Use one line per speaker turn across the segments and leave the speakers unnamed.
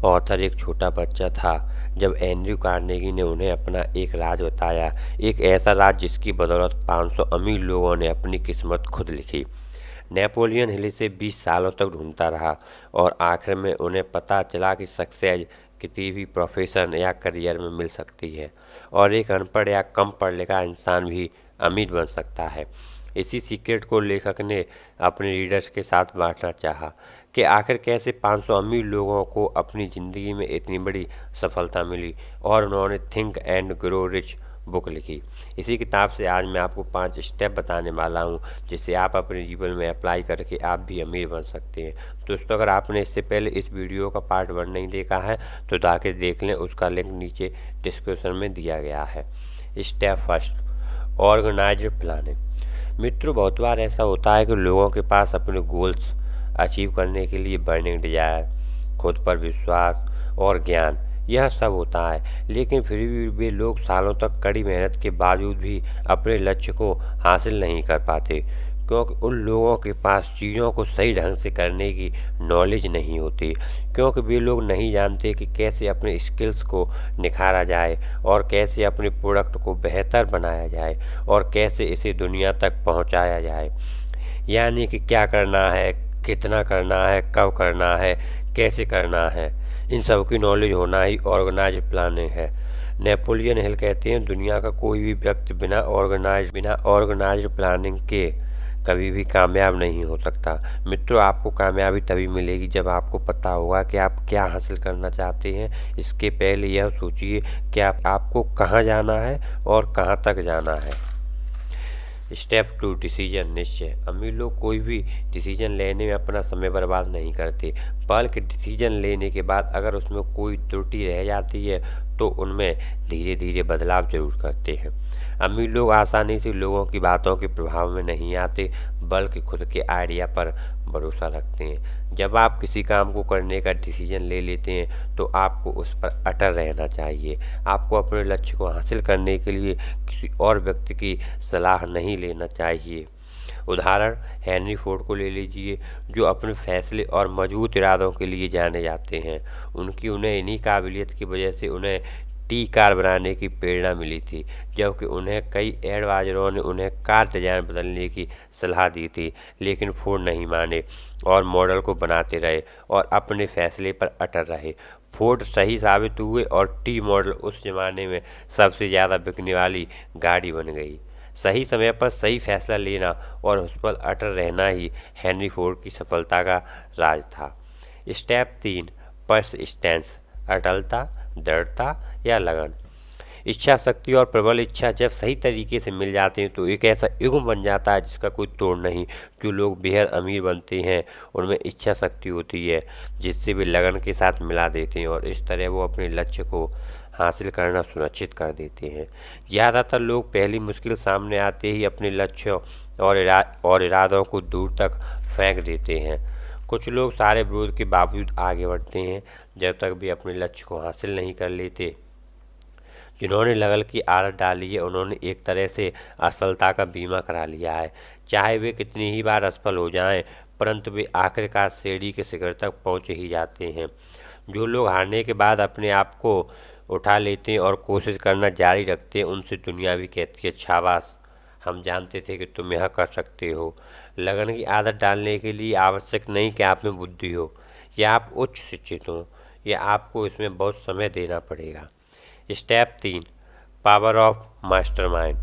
Author एक छोटा बच्चा था जब एंड्रयू कार्नेगी ने उन्हें अपना एक राज बताया, एक ऐसा राज जिसकी बदौलत 500 अमीर लोगों ने अपनी किस्मत खुद लिखी। नेपोलियन हिल इसे 20 सालों तक ढूंढता रहा और आखिर में उन्हें पता चला कि सक्सेस किसी भी प्रोफेशन या करियर में मिल सकती है और एक अनपढ़ या कम पढ़ लिखा इंसान भी अमीर बन सकता है। इसी सीक्रेट को लेखक ने अपने रीडर्स के साथ बांटना चाहा कि आखिर कैसे 500 अमीर लोगों को अपनी ज़िंदगी में इतनी बड़ी सफलता मिली और उन्होंने think and grow rich book लिखी। इसी किताब से आज मैं आपको 5 स्टेप बताने वाला हूँ जिसे आप अपने जीवन में अप्लाई करके आप भी अमीर बन सकते हैं। दोस्तों, अगर आपने इससे पहले इस वीडियो का पार्ट 1 नहीं देखा है तो जाके देख लें, उसका लिंक नीचे डिस्क्रिप्शन में दिया गया है। Step first, organised planning. मित्रों, बहुत बार ऐसा होता है कि लोगों के पास अपने गोल्स अचीव करने के लिए बर्निंग डिजायर, खुद पर विश्वास और ज्ञान, यह सब होता है, लेकिन फिर भी वे लोग सालों तक कड़ी मेहनत के बावजूद भी अपने लक्ष्य को हासिल नहीं कर पाते, क्योंकि उन लोगों के पास चीज़ों को सही ढंग से करने की नॉलेज नहीं होती, क्योंकि वे लोग नहीं जानते कि कैसे अपने स्किल्स को निखारा जाए और कैसे अपने प्रोडक्ट को बेहतर बनाया जाए और कैसे इसे दुनिया तक पहुंचाया जाए। यानी कि क्या करना है, कितना करना है, कब करना है, कैसे करना है, इन सब की नॉलेज होना ही ऑर्गेनाइज्ड प्लानिंग है। नेपोलियन हिल कहते हैं, दुनिया का कोई भी व्यक्ति बिना ऑर्गेनाइज्ड प्लानिंग के कभी भी कामयाब नहीं हो सकता। मित्रों, आपको कामयाबी तभी मिलेगी जब आपको पता होगा कि आप क्या हासिल करना चाहते हैं। इसके पहले यह सोचिए कि आपको कहाँ जाना है और कहाँ तक जाना है। स्टेप 2, डिसीजन निश्चय। अमीर लोग कोई भी डिसीजन लेने में अपना समय बर्बाद नहीं करते, बल्कि डिसीजन लेने के बाद अगर उसमें कोई त्रुटि रह जाती है तो उनमें धीरे धीरे बदलाव जरूर करते हैं। अमीर लोग आसानी से लोगों की बातों के प्रभाव में नहीं आते, बल्कि खुद के आइडिया पर भरोसा रखते हैं। जब आप किसी काम को करने का डिसीजन ले लेते हैं तो आपको उस पर अटल रहना चाहिए। आपको अपने लक्ष्य को हासिल करने के लिए किसी और व्यक्ति की सलाह नहीं लेना चाहिए। उदाहरण हेनरी फोर्ड को ले लीजिए, जो अपने फैसले और मजबूत इरादों के लिए जाने जाते हैं। उन्हें इन्हीं काबिलियत की वजह से उन्हें टी कार बनाने की प्रेरणा मिली थी, जबकि उन्हें कई एडवाइजरों ने उन्हें कार डिजाइन बदलने की सलाह दी थी, लेकिन फोर्ड नहीं माने और मॉडल को बनाते रहे और अपने फैसले पर अटल रहे। फोर्ड सही साबित हुए और टी मॉडल उस जमाने में सबसे ज़्यादा बिकने वाली गाड़ी बन गई। सही समय पर सही फैसला लेना और उस पर अटल रहना ही हेनरी फोर्ड की सफलता का राज था। Step 3, persistence. अटलता, दृढ़ता या लगन। इच्छा शक्ति और प्रबल इच्छा जब सही तरीके से मिल जाते हैं तो एक ऐसा युग बन जाता है जिसका कोई तोड़ नहीं। जो लोग बेहद अमीर बनते हैं उनमें इच्छा शक्ति होती है जिससे वे लगन के साथ मिला देते हैं और इस तरह वो अपने लक्ष्य को हासिल करना सुनिश्चित कर देते हैं। ज़्यादातर लोग पहली मुश्किल सामने आते ही अपने लक्ष्यों और इरादों को दूर तक फेंक देते हैं। कुछ लोग सारे विरोध के बावजूद आगे बढ़ते हैं जब तक वे अपने लक्ष्य को हासिल नहीं कर लेते। जिन्होंने लगन की आदत डाली है उन्होंने एक तरह से असफलता का बीमा करा लिया है। चाहे वे कितनी ही बार असफल हो जाएं, परंतु वे आखिरकार सीढ़ी के शिखर तक पहुंच ही जाते हैं। जो लोग हारने के बाद अपने आप को उठा लेते हैं और कोशिश करना जारी रखते हैं, उनसे दुनिया भी कहती है, शाबाश, हम जानते थे कि तुम यह कर सकते हो। लगन की आदत डालने के लिए आवश्यक नहीं कि आप में बुद्धि हो या आप उच्च शिक्षित हो, या आपको इसमें बहुत समय देना पड़ेगा। Step 3, power of mastermind.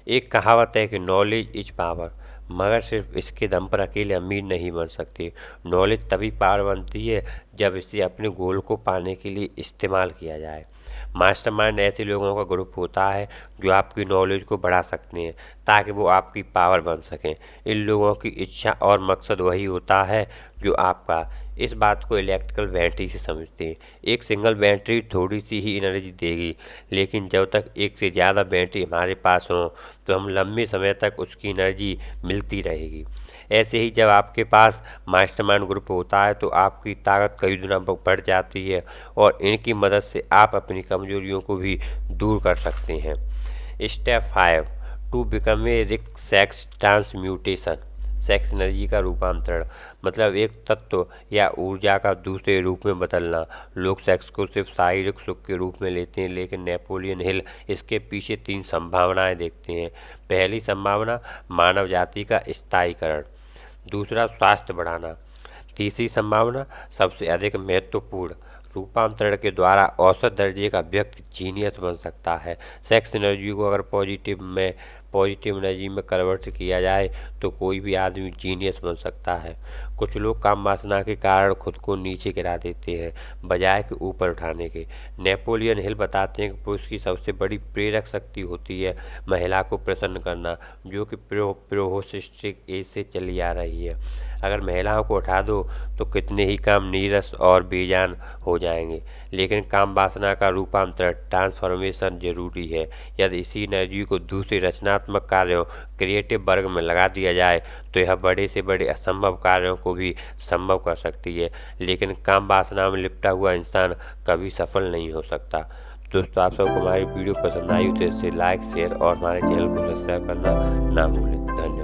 एक कहावत है कि नॉलेज इज पावर, मगर सिर्फ इसके दम पर अकेले अमीर नहीं बन सकते। नॉलेज तभी पावर बनती है जब इसे अपने गोल को पाने के लिए इस्तेमाल किया जाए। मास्टरमाइंड ऐसे लोगों का ग्रुप होता है जो आपकी नॉलेज को बढ़ा सकते हैं ताकि वो आपकी पावर बन सकें। इन लोगों की इच्छा और मकसद वही होता है जो आपका। इस बात को इलेक्ट्रिकल बैटरी से समझते हैं। एक सिंगल बैटरी थोड़ी सी ही एनर्जी देगी, लेकिन जब तक एक से ज़्यादा बैटरी हमारे पास हो तो हम लंबे समय तक उसकी एनर्जी मिलती रहेगी। ऐसे ही जब आपके पास मास्टरमाइंड ग्रुप होता है तो आपकी ताकत कई गुना बढ़ जाती है और इनकी मदद से आप अपनी कमजोरियों को भी दूर कर सकते हैं। Step 5, to become a rich sex transmutation. Sex energy का रूपांतरण मतलब एक तत्व या ऊर्जा का दूसरे रूप में बदलना। लोग सेक्स को सिर्फ शारीरिक सुख के रूप में लेते हैं, लेकिन नेपोलियन हिल इसके पीछे 3 संभावनाएं देखते हैं। पहली संभावना मानव जाति का स्थायीकरण, दूसरा स्वास्थ्य बढ़ाना, तीसरी संभावना सबसे अधिक महत्वपूर्ण रूपांतरण के द्वारा औसत दर्जे का व्यक्ति जीनियस बन सकता है। सेक्स एनर्जी को अगर पॉजिटिव एनर्जी में कन्वर्ट किया जाए तो कोई भी आदमी जीनियस बन सकता है। कुछ लोग काम वासना के कारण खुद को नीचे गिरा देते हैं बजाय कि ऊपर उठाने के। नेपोलियन हिल बताते हैं कि पुरुष की सबसे बड़ी प्रेरक शक्ति होती है महिला को प्रसन्न करना, जो कि प्रोहिस्टोरिक एज से चली आ रही है। अगर महिलाओं को उठा दो तो कितने ही काम नीरस और बेजान हो जाएंगे, लेकिन काम वासना का रूपांतरण ट्रांसफॉर्मेशन जरूरी है। यदि इसी एनर्जी को दूसरे रचनात्मक कार्यों क्रिएटिव वर्ग में लगा दिया जाए तो यह बड़े से बड़े असंभव कार्यों को भी संभव कर सकती है, लेकिन काम वासना में लिपटा हुआ इंसान कभी सफल नहीं हो सकता। दोस्तों, आप सबको हमारी वीडियो पसंद आई तो इसे लाइक शेयर और हमारे चैनल को सब्सक्राइब करना ना भूलें। धन्यवाद।